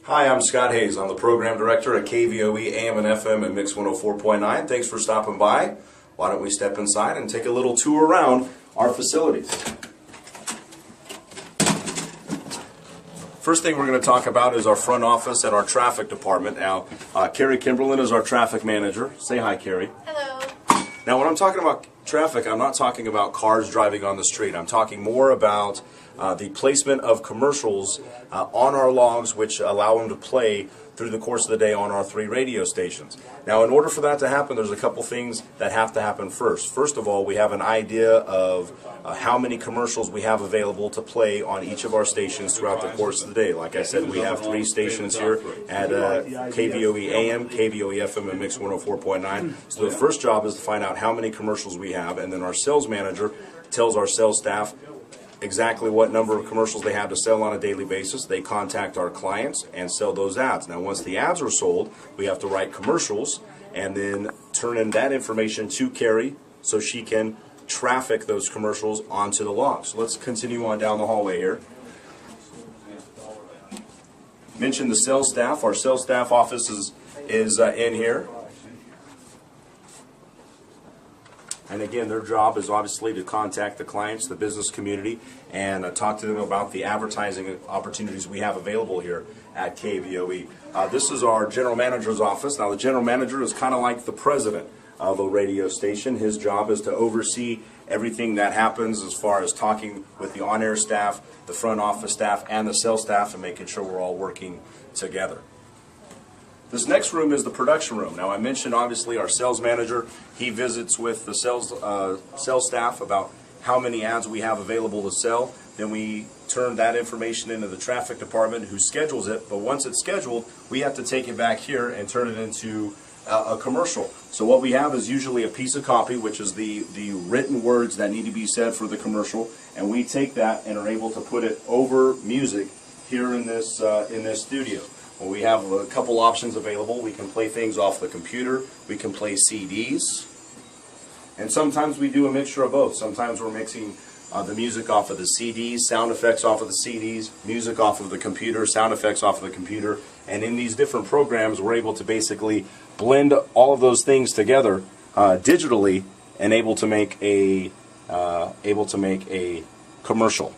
Hi, I'm Scott Hayes. I'm the program director at KVOE AM and FM and Mix 104.9. Thanks for stopping by. Why don't we step inside and take a little tour around our facilities. First thing we're going to talk about is our front office and our traffic department. Now, Carrie Kimberlin is our traffic manager. Say hi, Carrie. Hello. Now, when I'm talking about traffic, I'm not talking about cars driving on the street. I'm talking more about the placement of commercials on our logs, which allow them to play through the course of the day on our 3 radio stations. Now, in order for that to happen, there's a couple things that have to happen first. First of all, we have an idea of how many commercials we have available to play on each of our stations throughout the course of the day. Like I said, we have 3 stations here at KVOE AM, KVOE FM, and Mix 104.9. So the first job is to find out how many commercials we have, and then our sales manager tells our sales staff exactly what number of commercials they have to sell on a daily basis. They contact our clients and sell those ads. Now, once the ads are sold, we have to write commercials and then turn in that information to Carrie so she can traffic those commercials onto the log. So let's continue on down the hallway here. Mention the sales staff. Our sales staff office is in here. And again, their job is obviously to contact the clients, the business community, and talk to them about the advertising opportunities we have available here at KVOE. This is our general manager's office. Now, the general manager is kind of like the president of a radio station. His job is to oversee everything that happens as far as talking with the on-air staff, the front office staff, and the sales staff, and making sure we're all working together. This next room is the production room. Now, I mentioned obviously our sales manager. He visits with the sales staff about how many ads we have available to sell. Then we turn that information into the traffic department, who schedules it. But once it's scheduled, we have to take it back here and turn it into a commercial. So what we have is usually a piece of copy, which is the written words that need to be said for the commercial, and we take that and are able to put it over music here in this studio. Well, we have a couple options available. We can play things off the computer. We can play CDs. And sometimes we do a mixture of both. Sometimes we're mixing the music off of the CDs, sound effects off of the CDs, music off of the computer, sound effects off of the computer. And in these different programs, we're able to basically blend all of those things together digitally and able to make a commercial.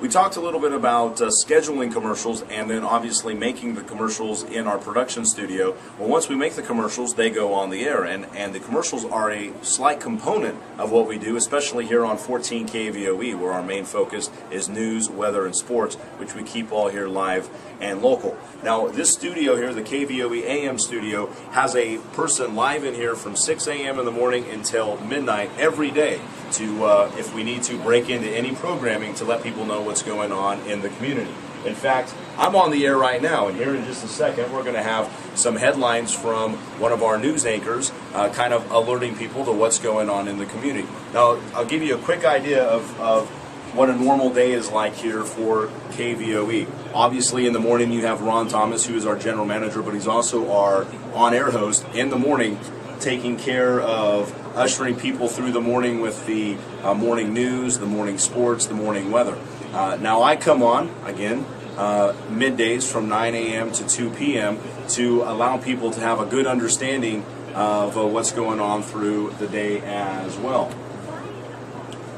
We talked a little bit about scheduling commercials and then obviously making the commercials in our production studio. Well, once we make the commercials, they go on the air, and the commercials are a slight component of what we do, especially here on 14 KVOE, where our main focus is news, weather, and sports, which we keep all here live and local. Now, this studio here, the KVOE AM studio, has a person live in here from 6 a.m. in the morning until midnight every day to, if we need to, break into any programming to let people know what's going on in the community. In fact, I'm on the air right now, and here in just a second we're going to have some headlines from one of our news anchors kind of alerting people to what's going on in the community. Now, I'll give you a quick idea of what a normal day is like here for KVOE. Obviously, in the morning you have Ron Thomas, who is our general manager, but he's also our on-air host in the morning, taking care of ushering people through the morning with the morning news, the morning sports, the morning weather. Now I come on, again, middays from 9 a.m. to 2 p.m. to allow people to have a good understanding of what's going on through the day as well.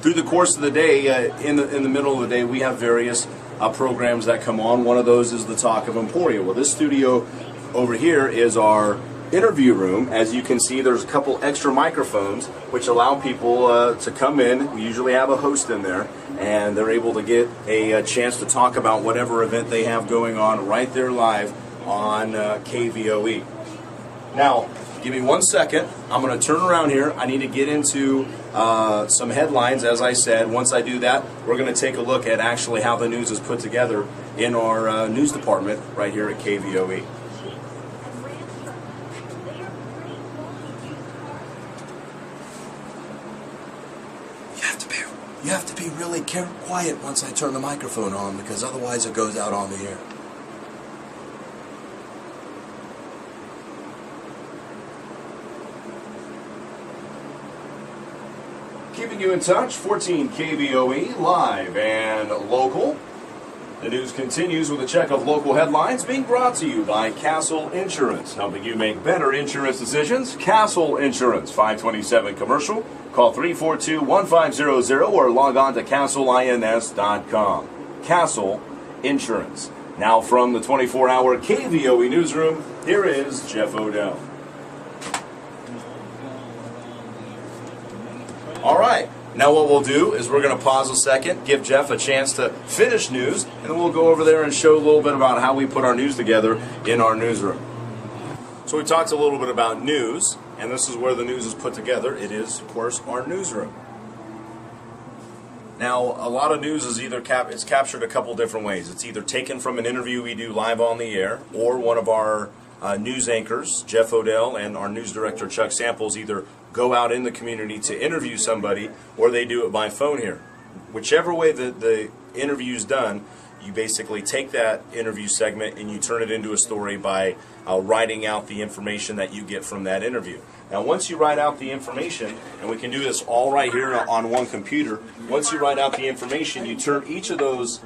Through the course of the day, in the middle of the day, we have various programs that come on. One of those is the Talk of Emporia. Well, this studio over here is our interview room. As you can see, there's a couple extra microphones which allow people to come in. We usually have a host in there, and they're able to get a chance to talk about whatever event they have going on right there live on KVOE. Now, give me 1 second. I'm going to turn around here. I need to get into some headlines, as I said. Once I do that, we're going to take a look at actually how the news is put together in our news department right here at KVOE. You have to be really quiet once I turn the microphone on, because otherwise it goes out on the air. Keeping you in touch, 14 KVOE, live and local. The news continues with a check of local headlines being brought to you by Castle Insurance, helping you make better insurance decisions. Castle Insurance, 527 Commercial. Call 342-1500 or log on to castleins.com. Castle Insurance. Now from the 24-hour KVOE newsroom, here is Jeff Odell. All right. Now what we'll do is we're going to pause a second, give Jeff a chance to finish news, and then we'll go over there and show a little bit about how we put our news together in our newsroom. So we talked a little bit about news, and this is where the news is put together. It is, of course, our newsroom. Now, a lot of news is either it's captured a couple different ways. It's either taken from an interview we do live on the air, or one of our news anchors, Jeff Odell, and our news director, Chuck Samples, either go out in the community to interview somebody, or they do it by phone here. Whichever way the interview is done, you basically take that interview segment and you turn it into a story by writing out the information that you get from that interview. Now, once you write out the information, and we can do this all right here on one computer, once you write out the information, you turn each of those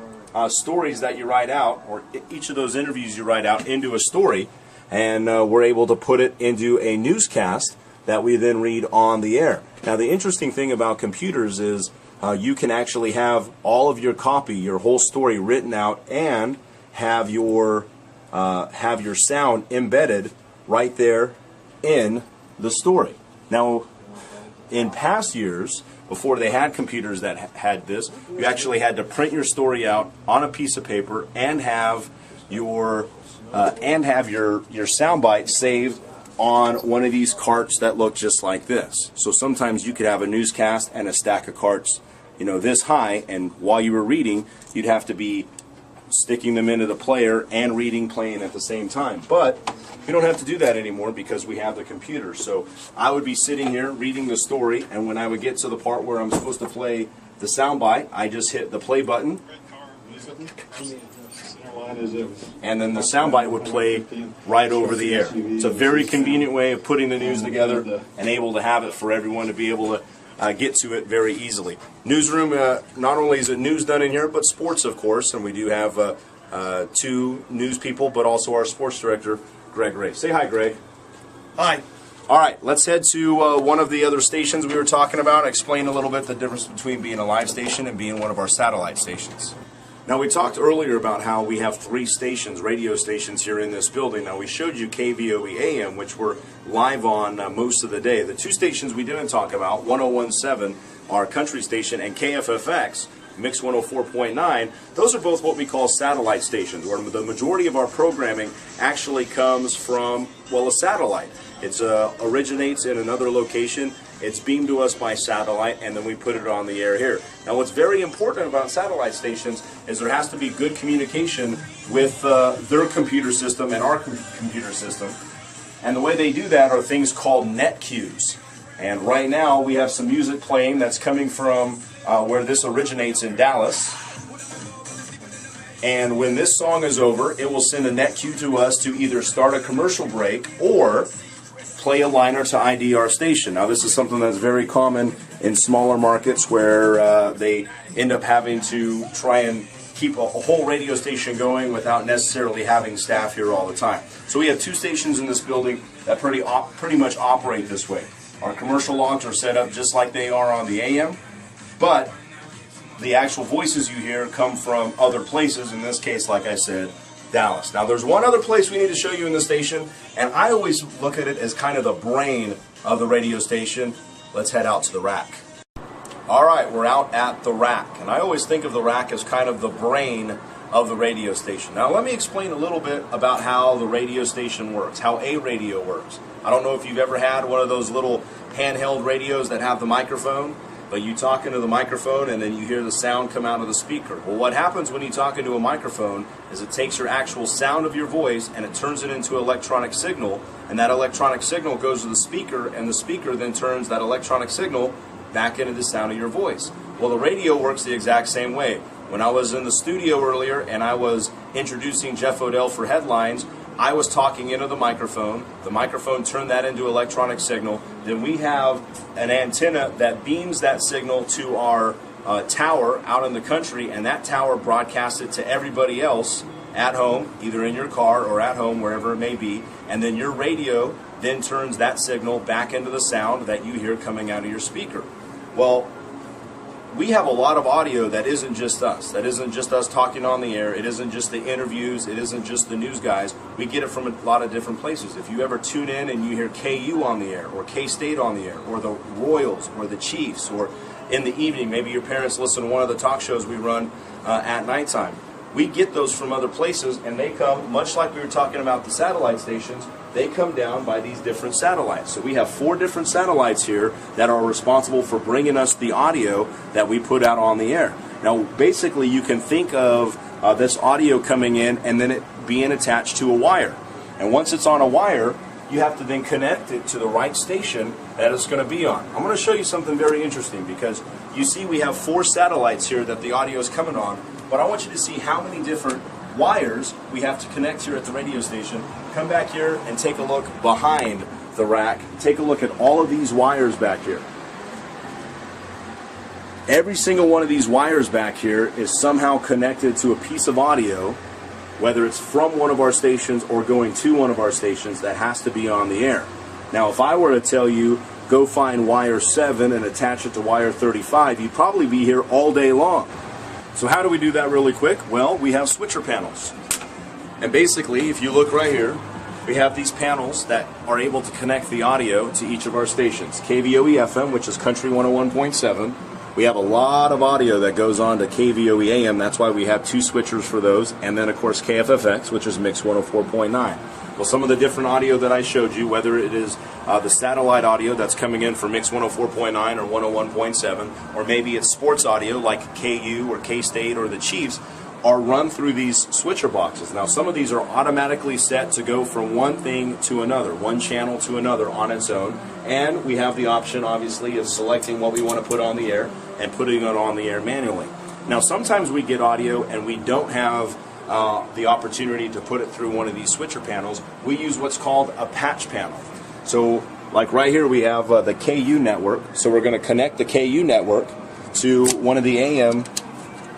stories that you write out, or each of those interviews you write out, into a story, and we're able to put it into a newscast that we then read on the air. Now, the interesting thing about computers is you can actually have all of your copy, your whole story written out, and have your sound embedded right there in the story. Now, in past years, before they had computers that had this, you actually had to print your story out on a piece of paper and have your soundbite saved on one of these carts that look just like this. So sometimes you could have a newscast and a stack of carts, this high, and while you were reading, you'd have to be sticking them into the player and playing at the same time. But we don't have to do that anymore because we have the computer. So I would be sitting here reading the story, and when I would get to the part where I'm supposed to play the soundbite, I just hit the play button, and then the soundbite would play right over the air. It's a very convenient way of putting the news together and able to have it for everyone to be able to get to it very easily. Newsroom, not only is it news done in here, but sports, of course, and we do have two news people, but also our sports director, Greg Ray. Say hi, Greg. Hi. All right, let's head to one of the other stations we were talking about, explain a little bit the difference between being a live station and being one of our satellite stations. Now, we talked earlier about how we have 3 stations, radio stations here in this building. Now, we showed you KVOE AM, which we're live on most of the day. The 2 stations we didn't talk about, 1017, our country station, and KFFX, Mix 104.9, those are both what we call satellite stations, where the majority of our programming actually comes from, a satellite. It originates in another location. It's beamed to us by satellite, and then we put it on the air here. Now, what's very important about satellite stations is there has to be good communication with their computer system and our computer system. And the way they do that are things called net cues. And right now, we have some music playing that's coming from where this originates in Dallas. And when this song is over, it will send a net cue to us to either start a commercial break or play a liner to ID our station. Now, this is something that's very common in smaller markets where they end up having to try and keep a whole radio station going without necessarily having staff here all the time. So we have 2 stations in this building that pretty much operate this way. Our commercial logs are set up just like they are on the AM, but the actual voices you hear come from other places, in this case, like I said, Dallas. Now, there's one other place we need to show you in the station, and I always look at it as kind of the brain of the radio station. Let's head out to the rack. All right, we're out at the rack, and I always think of the rack as kind of the brain of the radio station. Now, let me explain a little bit about how the radio station works, how a radio works. I don't know if you've ever had one of those little handheld radios that have the microphone, but you talk into the microphone and then you hear the sound come out of the speaker. Well, what happens when you talk into a microphone is it takes your actual sound of your voice and it turns it into electronic signal, and that electronic signal goes to the speaker, and the speaker then turns that electronic signal back into the sound of your voice. Well, the radio works the exact same way. When I was in the studio earlier and I was introducing Jeff Odell for headlines, I was talking into the microphone turned that into electronic signal, then we have an antenna that beams that signal to our tower out in the country, and that tower broadcasts it to everybody else at home, either in your car or at home, wherever it may be, and then your radio then turns that signal back into the sound that you hear coming out of your speaker. Well, we have a lot of audio that isn't just us. That isn't just us talking on the air. It isn't just the interviews. It isn't just the news guys. We get it from a lot of different places. If you ever tune in and you hear KU on the air, or K-State on the air, or the Royals, or the Chiefs, or in the evening, maybe your parents listen to one of the talk shows we run at nighttime. We get those from other places, and they come, much like we were talking about the satellite stations, they come down by these different satellites. So we have 4 different satellites here that are responsible for bringing us the audio that we put out on the air. Now, basically, you can think of this audio coming in and then it being attached to a wire. And once it's on a wire, you have to then connect it to the right station that it's going to be on. I'm going to show you something very interesting, because you see we have 4 satellites here that the audio is coming on, but I want you to see how many different wires we have to connect here at the radio station. Come back here and take a look behind the rack. Take a look at all of these wires back here. Every single one of these wires back here is somehow connected to a piece of audio, whether it's from one of our stations or going to one of our stations, that has to be on the air. Now, if I were to tell you, go find wire 7 and attach it to wire 35, you'd probably be here all day long. So how do we do that really quick? Well, we have switcher panels. And basically, if you look right here, we have these panels that are able to connect the audio to each of our stations. KVOE FM, which is Country 101.7. We have a lot of audio that goes on to KVOE AM. That's why we have 2 switchers for those. And then, of course, KFFX, which is Mix 104.9. Well, some of the different audio that I showed you, whether it is the satellite audio that's coming in for Mix 104.9 or 101.7, or maybe it's sports audio like KU or K-State or the Chiefs, are run through these switcher boxes. Now, some of these are automatically set to go from one thing to another, one channel to another on its own, and we have the option, obviously, of selecting what we want to put on the air and putting it on the air manually. Now, sometimes we get audio and we don't have the opportunity to put it through one of these switcher panels. We use what's called a patch panel. So, like right here, we have the KU network. So we're going to connect the KU network to one of the AM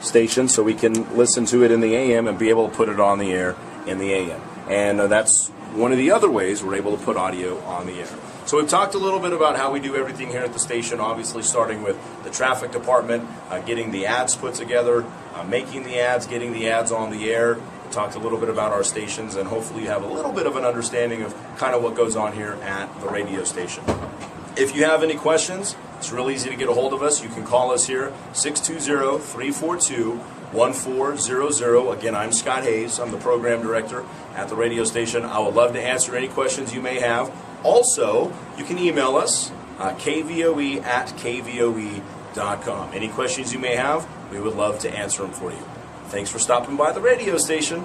stations so we can listen to it in the AM and be able to put it on the air in the AM. And that's one of the other ways we're able to put audio on the air. So we've talked a little bit about how we do everything here at the station, obviously starting with the traffic department, getting the ads put together, making the ads, getting the ads on the air. We talked a little bit about our stations, and hopefully you have a little bit of an understanding of kind of what goes on here at the radio station. If you have any questions, it's real easy to get a hold of us. You can call us here, 620-342-1400. Again, I'm Scott Hayes. I'm the program director at the radio station. I would love to answer any questions you may have. Also, you can email us, kvoe@kvoe.com. Any questions you may have, we would love to answer them for you. Thanks for stopping by the radio station.